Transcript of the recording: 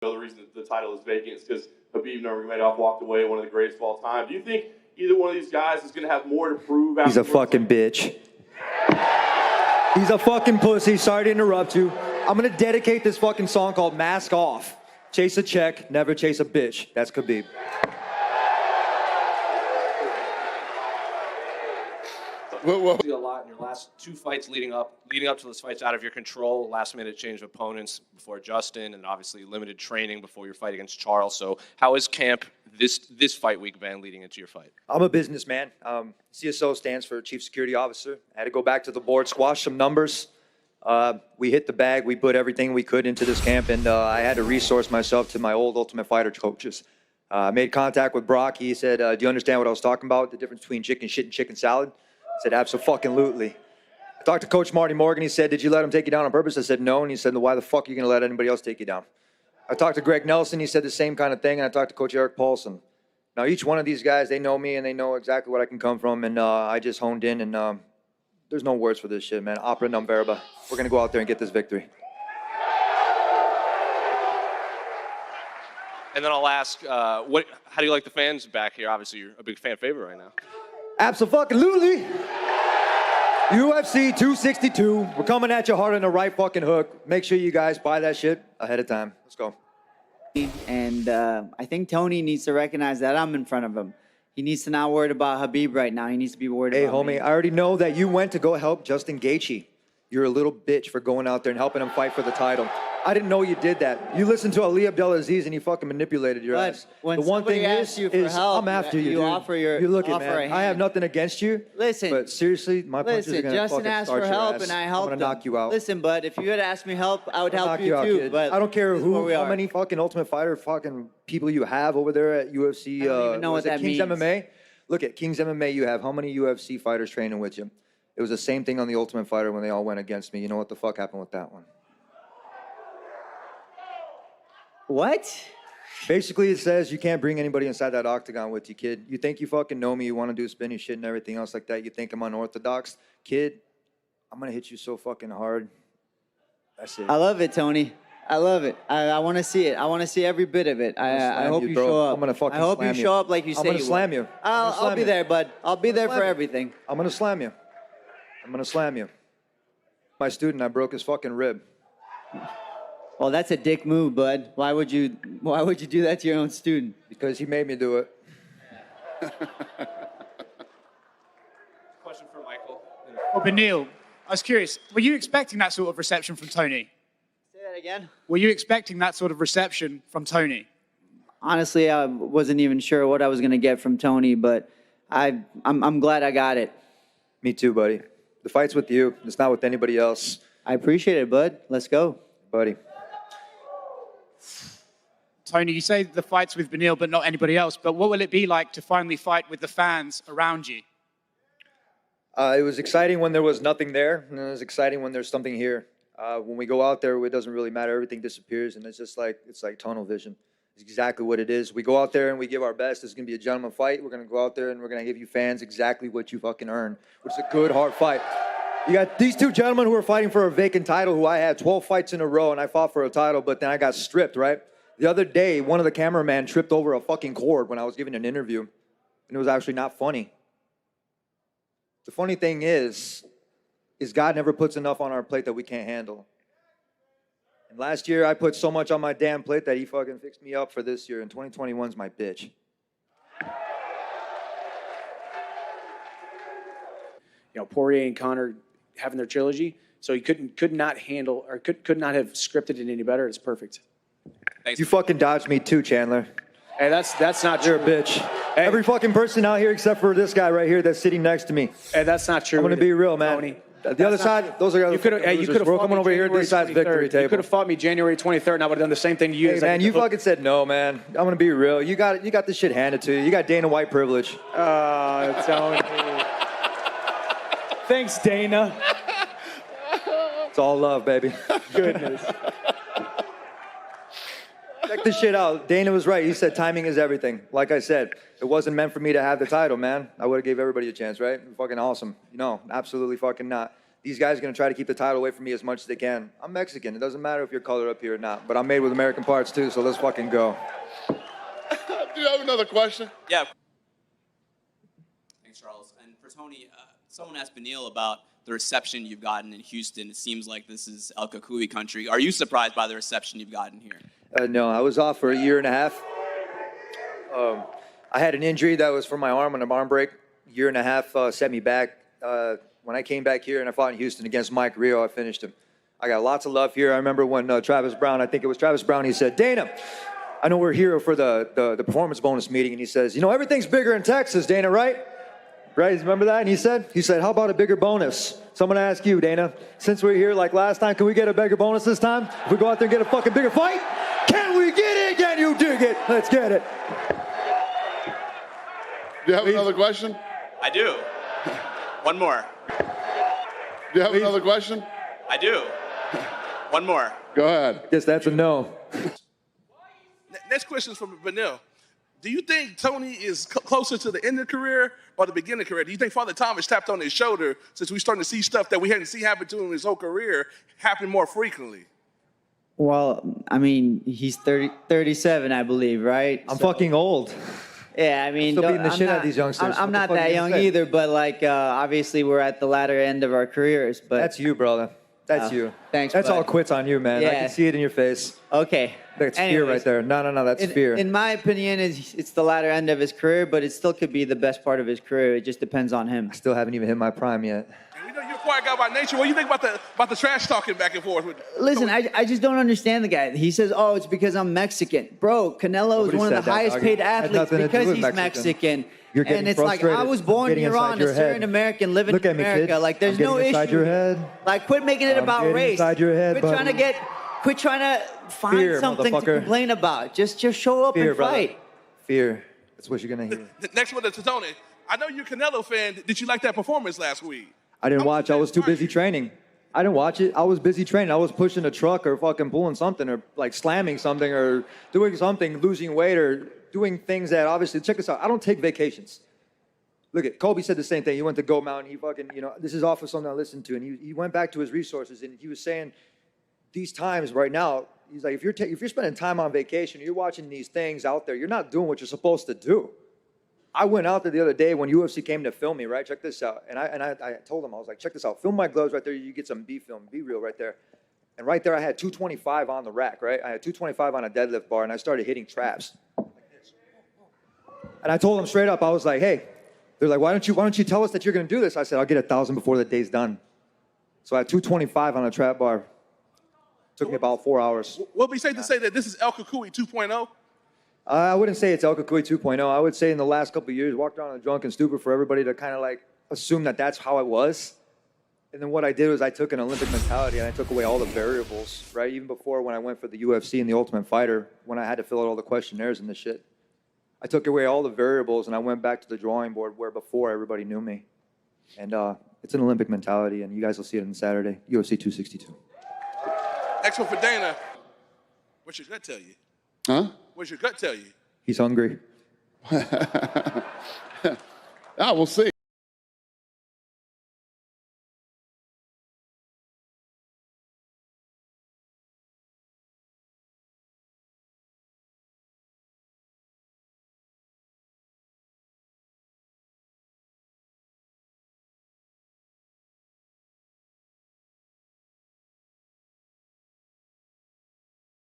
The reason that the title is vacant is because Khabib Nurmagomedov walked away, one of the greatest of all time. Do you think either one of these guys is going to have more to prove? He's a fucking bitch. He's a fucking pussy. Sorry to interrupt you. I'm going to dedicate this fucking song called Mask Off. Chase a check, never chase a bitch. That's Khabib. A lot in your last two fights leading up to those fights out of your control, last minute change of opponents before Justin, and obviously limited training before your fight against Charles. So how is camp this fight week been leading into your fight? I'm a businessman. CSO stands for Chief Security Officer. I had to go back to the board, squash some numbers. We hit the bag. We put everything we could into this camp, and I had to resource myself to my old Ultimate Fighter coaches. I made contact with Brock. He said, do you understand what I was talking about, the difference between chicken shit and chicken salad? I said, abso-fucking-lutely. I talked to Coach Marty Morgan. He said, did you let him take you down on purpose? I said, no. And he said, why the fuck are you going to let anybody else take you down? I talked to Greg Nelson. He said the same kind of thing. And I talked to Coach Eric Paulson. Now, each one of these guys, they know me and they know exactly what I can come from. And I just honed in. And there's no words for this shit, man. Opera non verba. We're going to go out there and get this victory. And then I'll ask, how do you like the fans back here? Obviously, you're a big fan favorite right now. Absolutely. UFC 262. We're coming at you hard on the right fucking hook. Make sure you guys buy that shit ahead of time. Let's go. And I think Tony needs to recognize that I'm in front of him. He needs to not worry about Khabib right now. He needs to be worried about me. Hey, homie, I already know that you went to go help Justin Gaethje. You're a little bitch for going out there and helping him fight for the title. I didn't know you did that. You listened to Ali Abdelaziz and he fucking manipulated your ass. When the one thing asks you for help, I'm after you, you dude. offer your you look offer it, man. a hand. I have nothing against you. Listen, but seriously, my punches are gonna Justin fucking asked start for your help ass. and I helped him. I'm gonna knock you out. Listen, bud, if you had asked me help, I would I'll help knock you out, too. kid. But I don't care how are. many fucking Ultimate Fighter fucking people you have over there at UFC. I don't even know what that King's means. MMA. Look at King's MMA. You have how many UFC fighters training with you? It was the same thing on the Ultimate Fighter when they all went against me. You know what the fuck happened with that one? What? Basically, it says you can't bring anybody inside that octagon with you, kid. You think you fucking know me, you want to do spinning shit and everything else like that. You think I'm unorthodox. Kid, I'm going to hit you so fucking hard. That's it. I love it, Tony. I love it. I want to see it. I want to see every bit of it. I hope you show up. I'm going to fucking I hope slam you show up like you say you I'm going to slam you. I'll be there, bud. I'll be there for everything. I'm going to slam you. I'm going to slam you. My student, I broke his fucking rib. Well, that's a dick move, bud. Why would you do that to your own student? Because he made me do it. Question for Michael. Well, Beneil, I was curious, were you expecting that sort of reception from Tony? Say that again? Were you expecting that sort of reception from Tony? Honestly, I wasn't even sure what I was going to get from Tony, but I'm glad I got it. Me too, buddy. The fight's with you. It's not with anybody else. I appreciate it, bud. Let's go. Buddy. Tony, you say the fight's with Beneil, but not anybody else. But what will it be like to finally fight with the fans around you? It was exciting when there was nothing there, and it was exciting when there's something here. When we go out there, it doesn't really matter. Everything disappears, and it's just like tunnel vision. It's exactly what it is. We go out there and we give our best. It's going to be a gentleman fight. We're going to go out there and we're going to give you fans exactly what you fucking earn, which is a good, hard fight. You got these two gentlemen who are fighting for a vacant title, who I had 12 fights in a row, and I fought for a title, but then I got stripped, right? The other day, one of the cameramen tripped over a fucking cord when I was giving an interview, and it was actually not funny. The funny thing is God never puts enough on our plate that we can't handle. And last year, I put so much on my damn plate that he fucking fixed me up for this year, and 2021's my bitch. You know, Poirier and Conor having their trilogy, so he could not handle or could not have scripted it any better. It's perfect. Thanks. You fucking dodged me too, Chandler. Hey, that's not true. You're a bitch. Hey. Every fucking person out here except for this guy right here that's sitting next to me. Hey, that's not true. I'm gonna be real, man. Tony. The other side, those are the other You could have. We're coming over here to this side's victory table. You could have fought me January 23rd, and I would have done the same thing to you. Hey, man, you fucking said no, man. I'm gonna be real. You got this shit handed to you. You got Dana White privilege. Tony. Thanks, Dana. It's all love, baby. Goodness. Check this shit out. Dana was right. He said timing is everything. Like I said, it wasn't meant for me to have the title, man. I would have gave everybody a chance, right? Fucking awesome. No, absolutely fucking not. These guys are going to try to keep the title away from me as much as they can. I'm Mexican. It doesn't matter if you're colored up here or not, but I'm made with American parts too, so let's fucking go. Do you have another question? Yeah. Thanks, Charles. And for Tony, someone asked Beneil about the reception you've gotten in Houston. It seems like this is El Cucuy country. Are you surprised by the reception you've gotten here? No, I was off for a year and a half. I had an injury that was from my arm on an arm break. Year and a half set me back. When I came back here and I fought in Houston against Mike Rio, I finished him. I got lots of love here. I remember when Travis Brown, I think it was Travis Brown, he said, Dana, I know we're here for the performance bonus meeting, and he says, you know, everything's bigger in Texas, Dana, right? Right, remember that? And he said, how about a bigger bonus? So I'm gonna ask you, Dana, since we're here like last time, can we get a bigger bonus this time? If we go out there and get a fucking bigger fight? Can we get it? Can you dig it? Let's get it. Do you have another question? I do. One more. Do you have another question? I do. One more. Go ahead. Guess that's a no. Next question is from Beneil. Do you think Tony is closer to the end of the career or the beginning of the career? Do you think Father Thomas tapped on his shoulder since we're starting to see stuff that we hadn't seen happen to him in his whole career happen more frequently? Well, I mean, he's 37, I believe, right? I'm fucking old. Yeah, I mean, Still beating the I'm shit out not- of these youngsters. I'm What the not fuck that do you young expect? either, but like, obviously, we're at the latter end of our careers. But That's you, brother. That's you. thanks, That's bud. all quits on you, man. I Yeah. can see it in your face. okay. That's fear Anyways, right there. No, that's fear. In my opinion, it's the latter end of his career, but it still could be the best part of his career. It just depends on him. Still haven't even hit my prime yet. And we know you're a quiet guy by nature. What do you think about the trash talking back and forth? Listen, I just don't understand the guy. He says, "Oh, it's because I'm Mexican." Bro, Canelo Nobody is one said of the that, highest dog. paid It had athletes nothing to do because with he's Mexican. Mexican. You're getting And it's like, I frustrated. was born Getting in inside Iran, your a Syrian head. American, living Look in at me, America. kid. Like, there's I'm getting no inside issue. your head. Like, quit making it I'm about getting race. inside your head, Quit trying to find Fear, something to motherfucker. complain about. Just show up Fear, and brother. fight. Fear. That's what you're gonna hear. The next one is to Tony. I know you're a Canelo fan. Did you like that performance last week? I didn't watch. I was too busy training. I didn't watch it. I was busy training. I was pushing a truck or fucking pulling something or like slamming something or doing something, losing weight or doing things that obviously, check this out. I don't take vacations. Look at Kobe said the same thing. He went to Goat Mountain. He fucking, this is off of something I listened to. And he went back to his resources and he was saying these times right now, he's like, if you're spending time on vacation, you're watching these things out there, you're not doing what you're supposed to do. I went out there the other day when UFC came to film me, right? Check this out. And I told him, I was like, check this out. Film my gloves right there. You get some B film, B reel right there. And right there, I had 225 on the rack, right? I had 225 on a deadlift bar, and I started hitting traps. Like this. And I told them straight up, I was like, hey, they're like, why don't you tell us that you're going to do this? I said, I'll get 1,000 before the day's done. So I had 225 on a trap bar. Took me about 4 hours. Would it be safe to say that this is El Cucuy 2.0? I wouldn't say it's El Cucuy 2.0. I would say in the last couple of years, walked around drunk and stupid for everybody to kind of like assume that that's how it was. And then what I did was I took an Olympic mentality and I took away all the variables, right? Even before when I went for the UFC and the Ultimate Fighter, when I had to fill out all the questionnaires and the shit. I took away all the variables and I went back to the drawing board where before everybody knew me. And it's an Olympic mentality and you guys will see it on Saturday, UFC 262. Next one for Dana. What's your gut tell you? Huh? What's your gut tell you? He's hungry. We'll see.